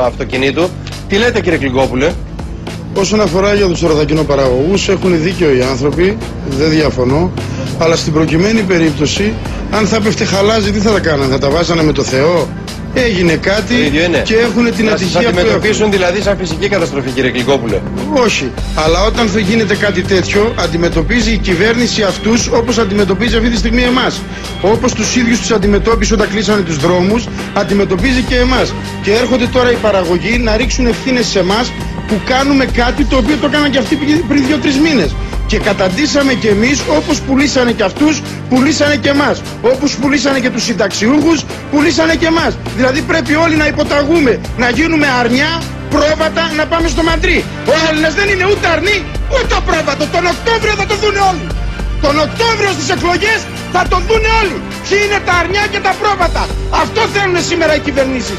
αυτοκινήτου. Τι λέτε, κύριε Κλικόπουλε? Όσον αφορά για τους ορδακινοπαραγωγούς, έχουν δίκιο οι άνθρωποι, δεν διαφωνώ, αλλά στην προκειμένη περίπτωση, αν θα πέφτε χαλάζι, τι θα τα κάνανε, θα τα βάζανε με το Θεό? Έγινε κάτι και έχουν την ατυχία που έχουν. Να αντιμετωπίσουν δηλαδή σαν φυσική καταστροφή, κύριε Κλικόπουλε? Όχι, αλλά όταν θα γίνεται κάτι τέτοιο, αντιμετωπίζει η κυβέρνηση αυτούς όπως αντιμετωπίζει αυτή τη στιγμή εμάς. Όπως τους ίδιους τους αντιμετώπισε όταν κλείσανε τους δρόμους, αντιμετωπίζει και εμάς. Και έρχονται τώρα οι παραγωγοί να ρίξουν ευθύνες σε εμάς που κάνουμε κάτι το οποίο το έκαναν και αυτοί πριν 2-3 μήνες. Και καταντήσαμε και εμείς, όπως πουλήσανε και αυτούς, πουλήσανε και εμάς. Όπως πουλήσανε και τους συνταξιούχους, πουλήσανε και εμάς. Δηλαδή πρέπει όλοι να υποταγούμε, να γίνουμε αρνιά, πρόβατα, να πάμε στο Μαντρί. Ο Έλληνας δεν είναι ούτε αρνί, ούτε πρόβατο. Τον Οκτώβριο θα το δούνε όλοι. Τον Οκτώβριο στις εκλογές θα το δούνε όλοι. Ποιοι είναι τα αρνιά και τα πρόβατα. Αυτό θέλουν σήμερα οι κυβερνήσεις.